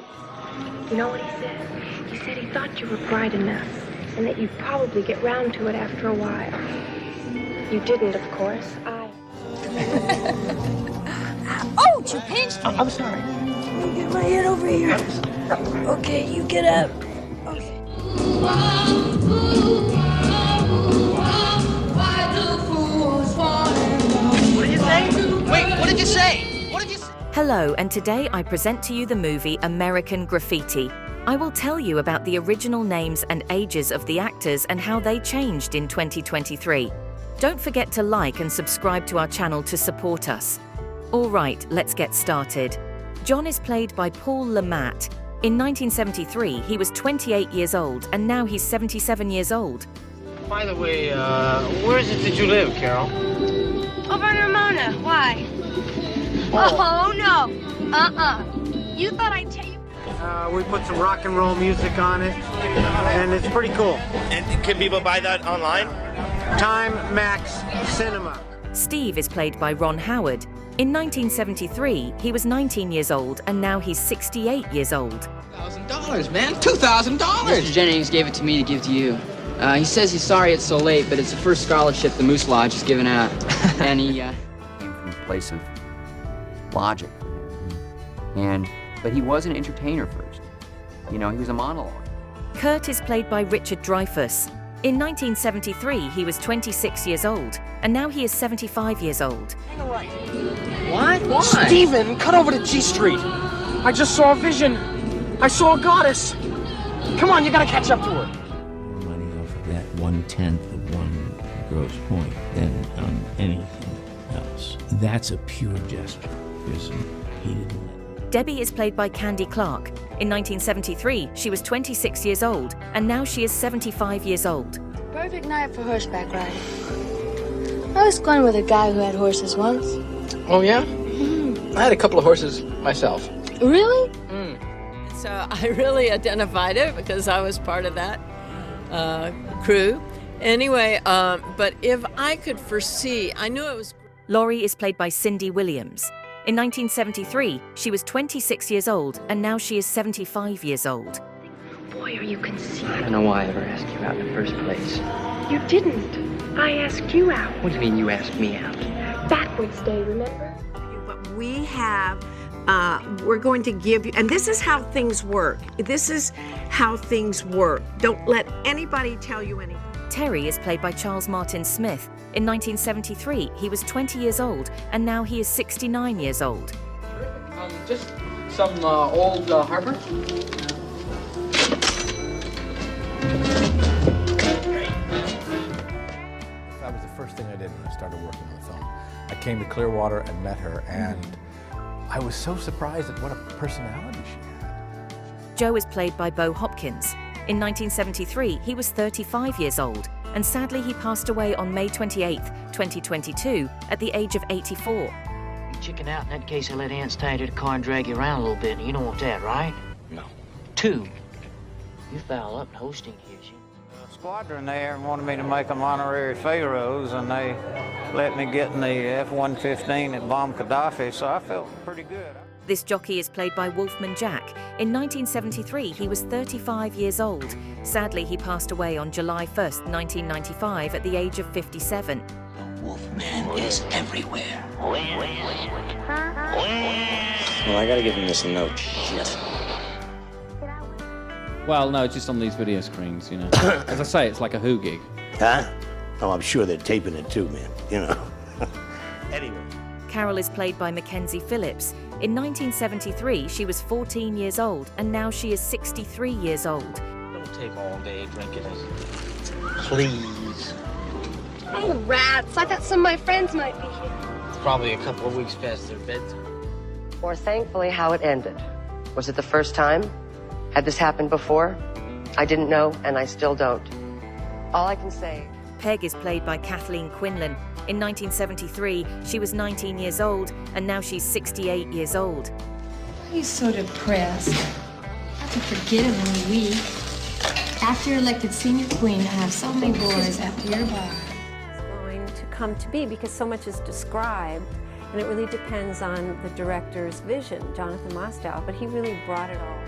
once. You know what he said? He said he thought you were bright enough, and that you'd probably get round to it after a while. You didn't, of course. Oh, you pinched me! I'm sorry. Let me get my head over here. Okay, you get up. Okay. What did you say? Wait, what did you say? Hello, and today I present to you the movie American Graffiti. I will tell you about the original names and ages of the actors and how they changed in 2023. Don't forget to like and subscribe to our channel to support us. All right, let's get started. John is played by Paul Le Mat. In 1973, he was 28 years old, and now he's 77 years old. By the way, where is it that you live, Carol? Over in Ramona. Why? Oh, no. You thought I'd tell you? We put some rock and roll music on it, and it's pretty cool. And can people buy that online? Time Max Cinema. Steve is played by Ron Howard. In 1973, he was 19 years old, and now he's 68 years old. $2,000, man. $2,000! Mr. Jennings gave it to me to give to you. He says he's sorry it's so late, but it's the first scholarship the Moose Lodge has given out. And he, came from a place of logic for him. But he was an entertainer first. You know, he was a monologue. Kurt is played by Richard Dreyfuss. In 1973, he was 26 years old, and now he is 75 years old. What? Why? Steven, cut over to G Street. I just saw a vision. I saw a goddess. Come on, you gotta catch up to her. Money off of that 1/10 of one gross point than on anything else. That's a pure gesture. He didn't let. Debbie is played by Candy Clark. In 1973, she was 26 years old, and now she is 75 years old. Perfect night for horseback riding. I was going with a guy who had horses once. Oh, yeah? I had a couple of horses myself. Really? So I really identified it because I was part of that crew. Anyway, but if I could foresee, I knew it was... Laurie is played by Cindy Williams. In 1973, she was 26 years old, and now she is 75 years old. Boy, are you conceited. I don't know why I ever asked you out in the first place. You didn't. I asked you out. What do you mean you asked me out? Backwards Day, remember? But we have, we're going to give you, and this is how things work. This is how things work. Don't let anybody tell you anything. Terry is played by Charles Martin Smith. In 1973, he was 20 years old, and now he is 69 years old. Just some old Harper. That was the first thing I did when I started working on the film. I came to Clearwater and met her, and I was so surprised at what a personality she had. Joe is played by Bo Hopkins. In 1973, he was 35 years old, and sadly he passed away on May 28, 2022, at the age of 84. You chicken out in that case I let ants tie you to the car and drag you around a little bit. You don't want that, right? No. 2, you foul up and hosting hears you. The squadron there wanted me to make them honorary Pharaohs, and they let me get in the F-115 that bombed Gaddafi, so I felt pretty good. This jockey is played by Wolfman Jack. In 1973, he was 35 years old. Sadly, he passed away on July 1st, 1995, at the age of 57. Wolfman is everywhere. Well, I gotta give him this note. Shit. Well, no, just on these video screens, you know. As I say, it's like a Who gig. Huh? Oh, I'm sure they're taping it too, man. You know. Anyway. Carol is played by Mackenzie Phillips. In 1973, she was 14 years old, and now she is 63 years old. Don't take all day drinking it. Please. Oh, rats. I thought some of my friends might be here. It's probably a couple of weeks past their bedtime. Or thankfully how it ended. Was it the first time? Had this happened before? I didn't know, and I still don't. All I can say... Peg is played by Kathleen Quinlan. In 1973, she was 19 years old, and now she's 68 years old. He's so depressed. I can forget him in a week. After you're elected senior queen, I have so many boys after your bar. It's going to come to be because so much is described And it really depends on the director's vision, Jonathan Mostow, but he really brought it all.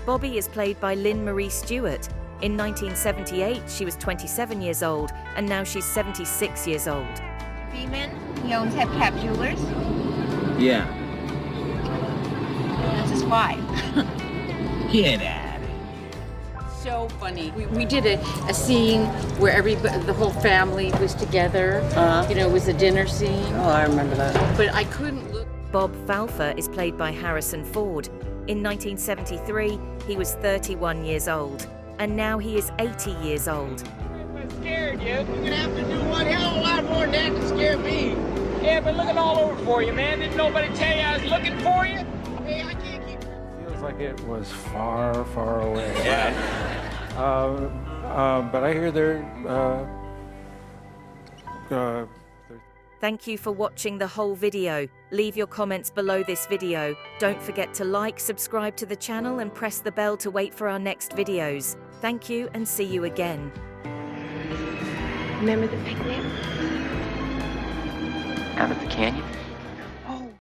Bobby is played by Lynn Marie Stewart. In 1978, she was 27 years old, and now she's 76 years old. Beeman, he owns Hep Cap Jewelers. Yeah. That's his wife. Get at it. So funny. We did a scene where the whole family was together. You know, it was a dinner scene. Oh, I remember that. But I couldn't look. Bob Falfer is played by Harrison Ford. In 1973, he was 31 years old, and now he is 80 years old. I'm scared you. You're gonna have to do one hell of a lot more than that to scare me. Yeah, I've been looking all over for you, man. Didn't nobody tell you I was looking for you? Hey, I can't keep... Feels like it was far, far away. Yeah. But I hear they're Thank you for watching the whole video. Leave your comments below this video. Don't forget to like, subscribe to the channel and press the bell to wait for our next videos. Thank you and see you again. Remember the picnic? Out at the canyon?